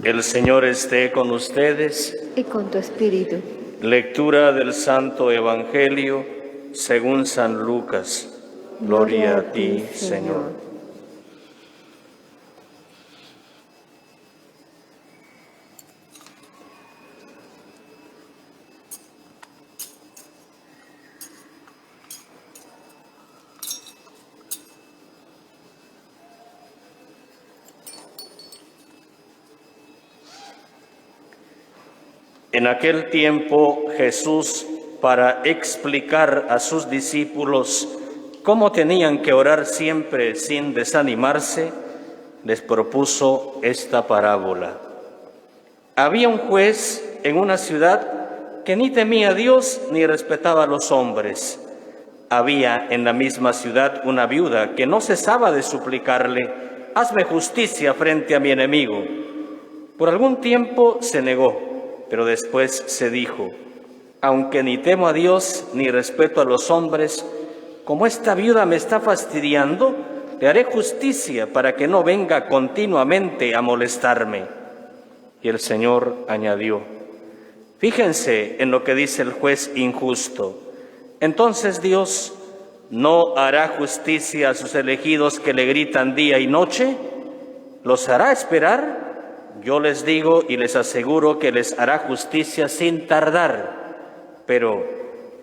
El Señor esté con ustedes. Y con tu espíritu. Lectura del Santo Evangelio según San Lucas. Gloria a ti, Señor. En aquel tiempo Jesús, para explicar a sus discípulos cómo tenían que orar siempre sin desanimarse, les propuso esta parábola. Había un juez en una ciudad que ni temía a Dios ni respetaba a los hombres. Había en la misma ciudad una viuda que no cesaba de suplicarle: «Hazme justicia frente a mi enemigo». Por algún tiempo se negó, pero después se dijo: «Aunque ni temo a Dios ni respeto a los hombres, como esta viuda me está fastidiando, le haré justicia para que no venga continuamente a molestarme». Y el Señor añadió: «Fíjense en lo que dice el juez injusto. Entonces Dios ¿no hará justicia a sus elegidos que le gritan día y noche? ¿Los hará esperar? Yo les digo y les aseguro que les hará justicia sin tardar. Pero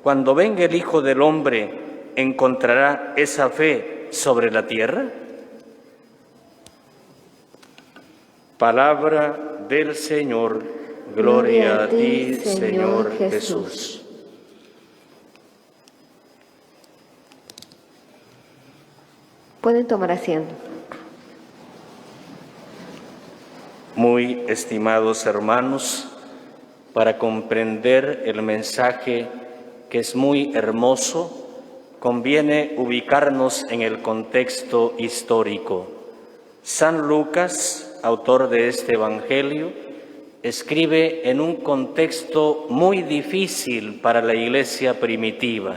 cuando venga el Hijo del Hombre, ¿encontrará esa fe sobre la tierra?». Palabra del Señor. Gloria a ti, Señor Jesús. Pueden tomar asiento. Muy estimados hermanos, para comprender el mensaje, que es muy hermoso, conviene ubicarnos en el contexto histórico. San Lucas, autor de este Evangelio, escribe en un contexto muy difícil para la Iglesia primitiva.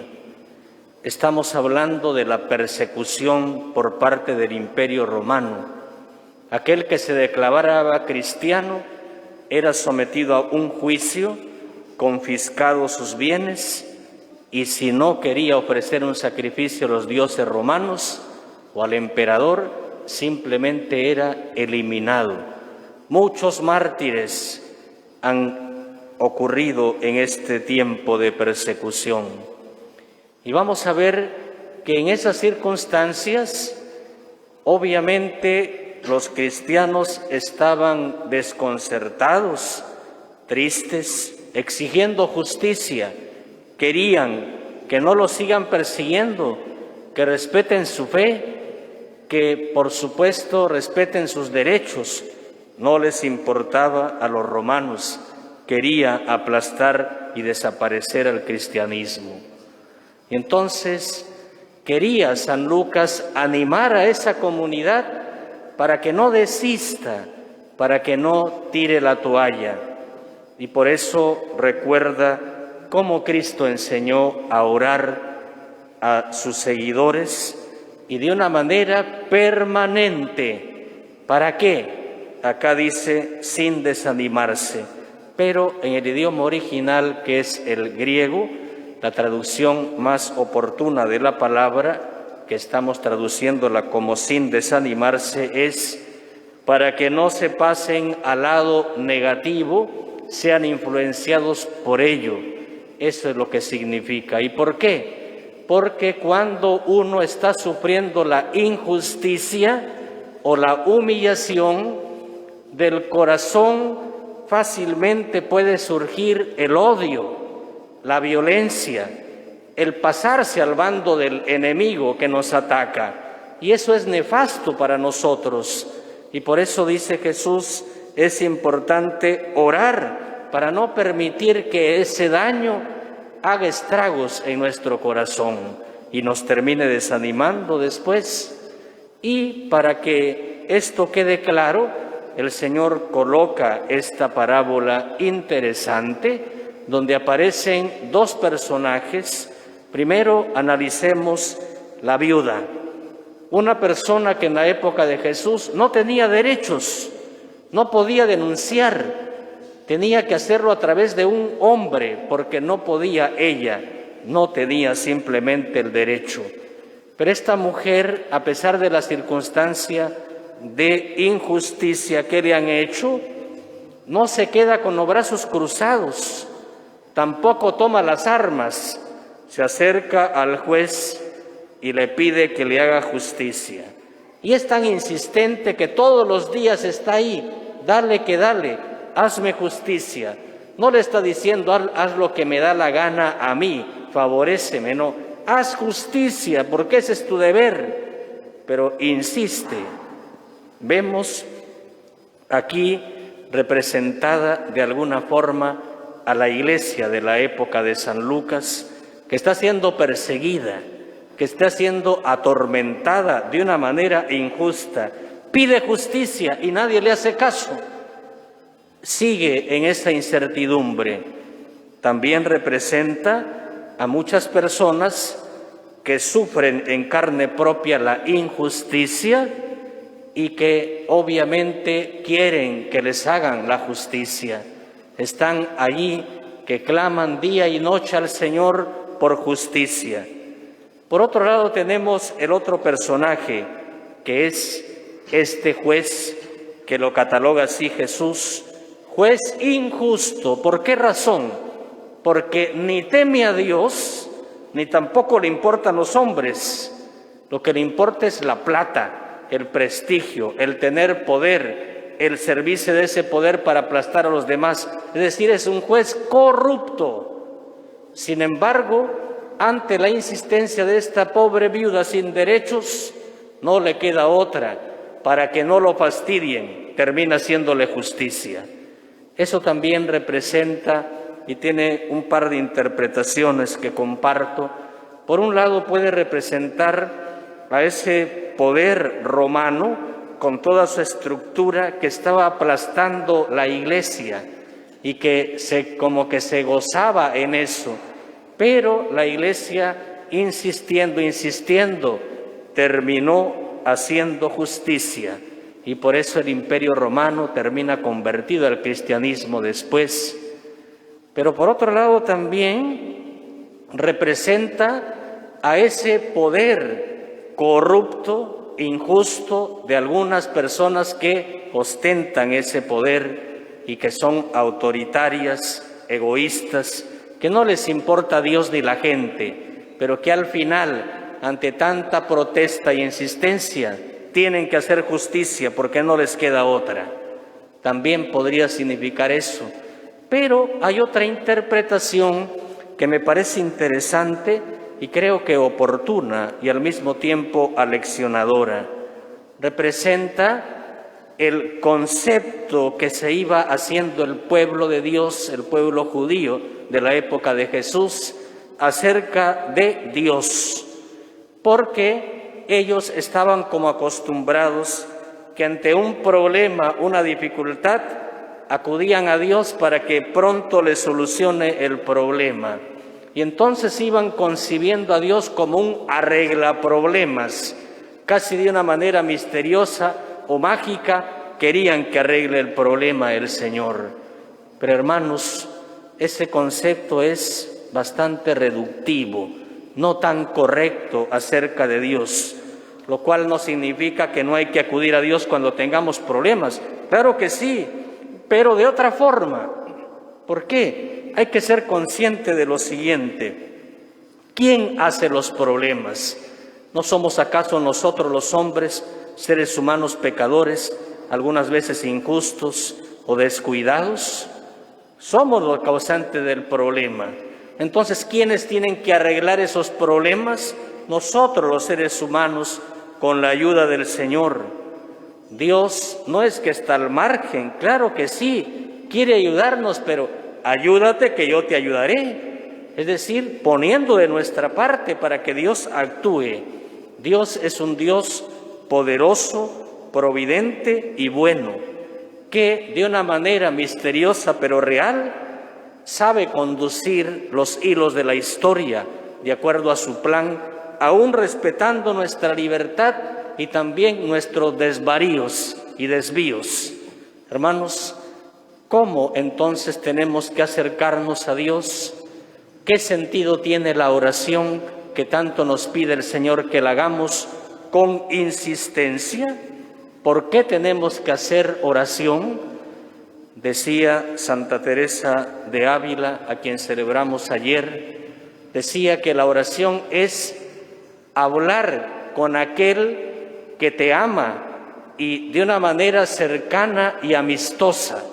Estamos hablando de la persecución por parte del Imperio Romano. Aquel que se declaraba cristiano era sometido a un juicio, confiscados sus bienes, y si no quería ofrecer un sacrificio a los dioses romanos o al emperador, simplemente era eliminado. Muchos mártires han ocurrido en este tiempo de persecución. Y vamos a ver que en esas circunstancias, obviamente, los cristianos estaban desconcertados, tristes, exigiendo justicia. Querían que no los sigan persiguiendo, que respeten su fe, que por supuesto respeten sus derechos. No les importaba a los romanos, quería aplastar y desaparecer al cristianismo. Y entonces quería San Lucas animar a esa comunidad para que no desista, para que no tire la toalla. Y por eso recuerda cómo Cristo enseñó a orar a sus seguidores y de una manera permanente. ¿Para qué? Acá dice sin desanimarse, pero en el idioma original, que es el griego, la traducción más oportuna de la palabra, que estamos traduciéndola como sin desanimarse, es para que no se pasen al lado negativo, sean influenciados por ello. Eso es lo que significa. ¿Y por qué? Porque cuando uno está sufriendo la injusticia o la humillación, del corazón fácilmente puede surgir el odio, la violencia, el pasarse al bando del enemigo que nos ataca. Y eso es nefasto para nosotros. Y por eso dice Jesús, es importante orar para no permitir que ese daño haga estragos en nuestro corazón y nos termine desanimando después. Y para que esto quede claro, el Señor coloca esta parábola interesante donde aparecen dos personajes. Primero analicemos la viuda, una persona que en la época de Jesús no tenía derechos, no podía denunciar, tenía que hacerlo a través de un hombre, porque no podía ella, no tenía simplemente el derecho. Pero esta mujer, a pesar de la circunstancia de injusticia que le han hecho, no se queda con los brazos cruzados, tampoco toma las armas, se acerca al juez y le pide que le haga justicia. Y es tan insistente que todos los días está ahí, dale que dale, hazme justicia. No le está diciendo, haz lo que me da la gana a mí, favoréceme, no, haz justicia, porque ese es tu deber. Pero insiste. Vemos aquí representada de alguna forma a la iglesia de la época de San Lucas, que está siendo perseguida, que está siendo atormentada de una manera injusta, pide justicia y nadie le hace caso. Sigue en esa incertidumbre. También representa a muchas personas que sufren en carne propia la injusticia y que obviamente quieren que les hagan la justicia. Están allí que claman día y noche al Señor por justicia. Por otro lado tenemos el otro personaje, que es este juez, que lo cataloga así Jesús, juez injusto. ¿Por qué razón? Porque ni teme a Dios, ni tampoco le importan los hombres. Lo que le importa es la plata, el prestigio, el tener poder, el servirse de ese poder para aplastar a los demás. Es decir, es un juez corrupto. Sin embargo, ante la insistencia de esta pobre viuda sin derechos, no le queda otra, para que no lo fastidien, termina haciéndole justicia. Eso también representa y tiene un par de interpretaciones que comparto. Por un lado puede representar a ese poder romano con toda su estructura que estaba aplastando la iglesia y que como que se gozaba en eso. Pero la iglesia, insistiendo, terminó haciendo justicia. Y por eso el Imperio Romano termina convertido al cristianismo después. Pero por otro lado también representa a ese poder corrupto, injusto de algunas personas que ostentan ese poder y que son autoritarias, egoístas, que no les importa a Dios ni la gente, pero que al final, ante tanta protesta y insistencia, tienen que hacer justicia porque no les queda otra. También podría significar eso. Pero hay otra interpretación que me parece interesante y creo que oportuna y al mismo tiempo aleccionadora. Representa el concepto que se iba haciendo el pueblo de Dios, el pueblo judío de la época de Jesús, acerca de Dios, porque ellos estaban como acostumbrados que ante un problema, una dificultad, acudían a Dios para que pronto les solucione el problema. Y entonces iban concibiendo a Dios como un arreglaproblemas, casi de una manera misteriosa o mágica, querían que arregle el problema el Señor. Pero hermanos, ese concepto es bastante reductivo, no tan correcto acerca de Dios, lo cual no significa que no hay que acudir a Dios cuando tengamos problemas. Claro que sí, pero de otra forma. ¿Por qué? Hay que ser consciente de lo siguiente: ¿quién hace los problemas? ¿No somos acaso nosotros los hombres, seres humanos pecadores, algunas veces injustos o descuidados? Somos los causantes del problema. Entonces, ¿quiénes tienen que arreglar esos problemas? Nosotros, los seres humanos, con la ayuda del Señor. Dios no es que está al margen, claro que sí, quiere ayudarnos, pero ayúdate que yo te ayudaré. Es decir, poniendo de nuestra parte para que Dios actúe. Dios es un Dios poderoso, providente y bueno, que de una manera misteriosa pero real sabe conducir los hilos de la historia de acuerdo a su plan, aún respetando nuestra libertad y también nuestros desvaríos y desvíos. Hermanos, ¿cómo entonces tenemos que acercarnos a Dios? ¿Qué sentido tiene la oración que tanto nos pide el Señor que la hagamos con insistencia? ¿Por qué tenemos que hacer oración? Decía Santa Teresa de Ávila, a quien celebramos ayer, decía que la oración es hablar con aquel que te ama y de una manera cercana y amistosa,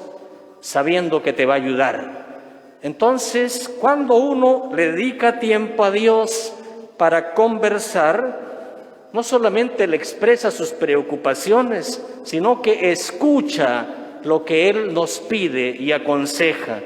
sabiendo que te va a ayudar. Entonces, cuando uno le dedica tiempo a Dios para conversar, no solamente le expresa sus preocupaciones, sino que escucha lo que Él nos pide y aconseja.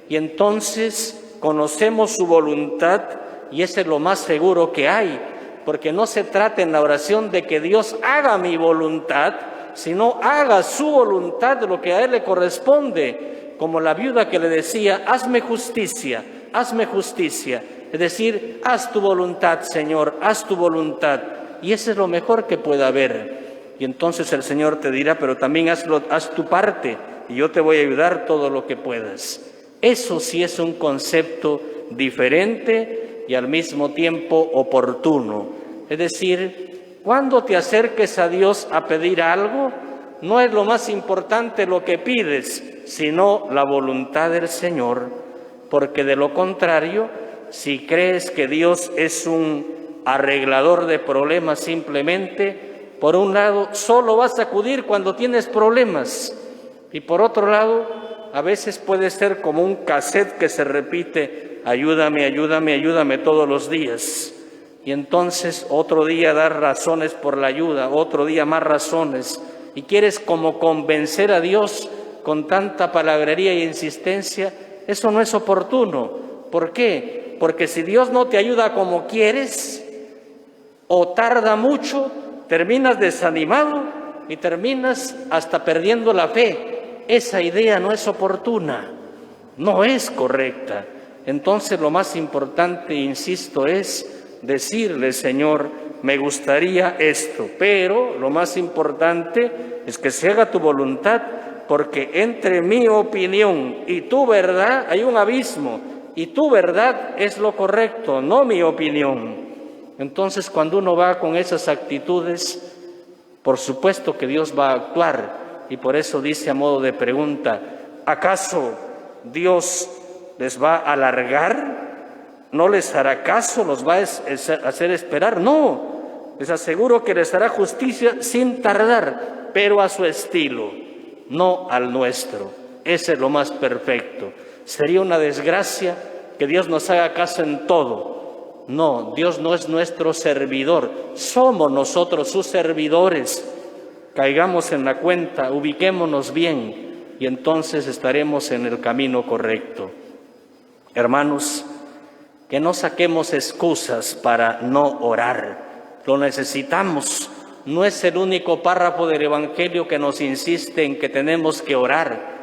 Y entonces conocemos su voluntad y ese es lo más seguro que hay, porque no se trata en la oración de que Dios haga mi voluntad, sino haga su voluntad, lo que a Él le corresponde, como la viuda que le decía, hazme justicia, es decir, haz tu voluntad, Señor, haz tu voluntad, y eso es lo mejor que pueda haber. Y entonces el Señor te dirá, pero también haz tu parte, y yo te voy a ayudar todo lo que puedas. Eso sí es un concepto diferente y al mismo tiempo oportuno. Es decir, cuando te acerques a Dios a pedir algo, no es lo más importante lo que pides, sino la voluntad del Señor, porque de lo contrario, si crees que Dios es un arreglador de problemas simplemente, por un lado, solo vas a acudir cuando tienes problemas, y por otro lado, a veces puede ser como un cassette que se repite, ayúdame, ayúdame, ayúdame todos los días. Y entonces otro día dar razones por la ayuda, otro día más razones. Y quieres como convencer a Dios con tanta palabrería e insistencia. Eso no es oportuno. ¿Por qué? Porque si Dios no te ayuda como quieres o tarda mucho, terminas desanimado y terminas hasta perdiendo la fe. Esa idea no es oportuna, no es correcta. Entonces lo más importante, insisto, es decirle, Señor, me gustaría esto, pero lo más importante es que se haga tu voluntad, porque entre mi opinión y tu verdad hay un abismo, y tu verdad es lo correcto, no mi opinión. Entonces, cuando uno va con esas actitudes, por supuesto que Dios va a actuar, y por eso dice a modo de pregunta, ¿acaso Dios les va a alargar? ¿No les hará caso? ¿Los va a hacer esperar? No, les aseguro que les hará justicia sin tardar, pero a su estilo, no al nuestro. Ese es lo más perfecto. Sería una desgracia que Dios nos haga caso en todo. No, Dios no es nuestro servidor, somos nosotros sus servidores. Caigamos en la cuenta, ubiquémonos bien y entonces estaremos en el camino correcto. Hermanos, que no saquemos excusas para no orar. Lo necesitamos. No es el único párrafo del Evangelio que nos insiste en que tenemos que orar.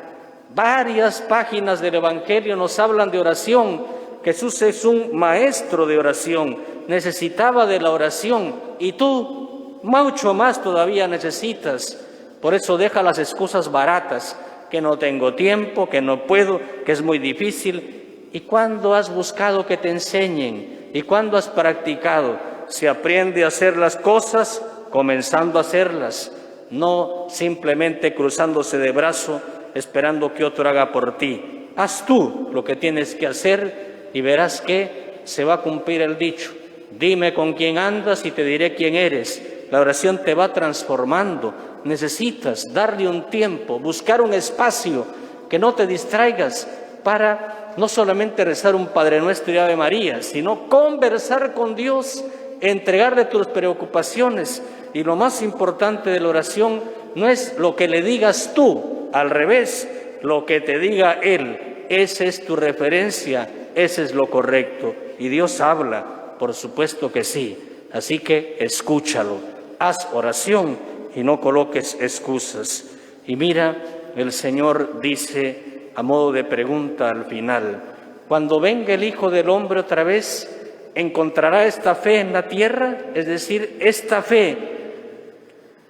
Varias páginas del Evangelio nos hablan de oración. Jesús es un maestro de oración. Necesitaba de la oración. Y tú, mucho más todavía necesitas. Por eso deja las excusas baratas. Que no tengo tiempo, que no puedo, que es muy difícil. ¿Y cuándo has buscado que te enseñen? ¿Y cuándo has practicado? Se aprende a hacer las cosas comenzando a hacerlas, no simplemente cruzándose de brazo esperando que otro haga por ti. Haz tú lo que tienes que hacer y verás que se va a cumplir el dicho. Dime con quién andas y te diré quién eres. La oración te va transformando. Necesitas darle un tiempo, buscar un espacio, que no te distraigas para no solamente rezar un Padre Nuestro y Ave María, sino conversar con Dios, entregarle tus preocupaciones. Y lo más importante de la oración no es lo que le digas tú, al revés, lo que te diga Él. Esa es tu referencia, ese es lo correcto. Y Dios habla, por supuesto que sí. Así que escúchalo, haz oración y no coloques excusas. Y mira, el Señor dice a modo de pregunta al final, cuando venga el Hijo del Hombre otra vez, ¿encontrará esta fe en la tierra? Es decir, esta fe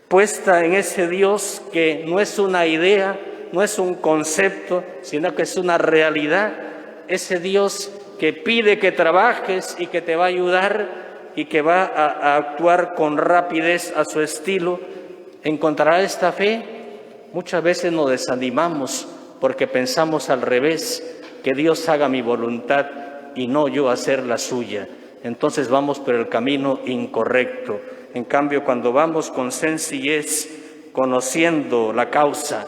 puesta en ese Dios que no es una idea, no es un concepto, sino que es una realidad. Ese Dios que pide que trabajes y que te va a ayudar y que va a actuar con rapidez a su estilo, ¿encontrará esta fe? Muchas veces nos desanimamos porque pensamos al revés, que Dios haga mi voluntad y no yo hacer la suya. Entonces vamos por el camino incorrecto. En cambio, cuando vamos con sencillez, conociendo la causa,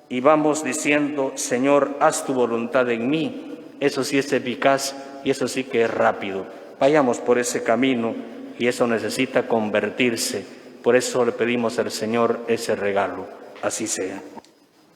y vamos diciendo, Señor, haz tu voluntad en mí, eso sí es eficaz y eso sí que es rápido. Vayamos por ese camino y eso necesita convertirse. Por eso le pedimos al Señor ese regalo. Así sea.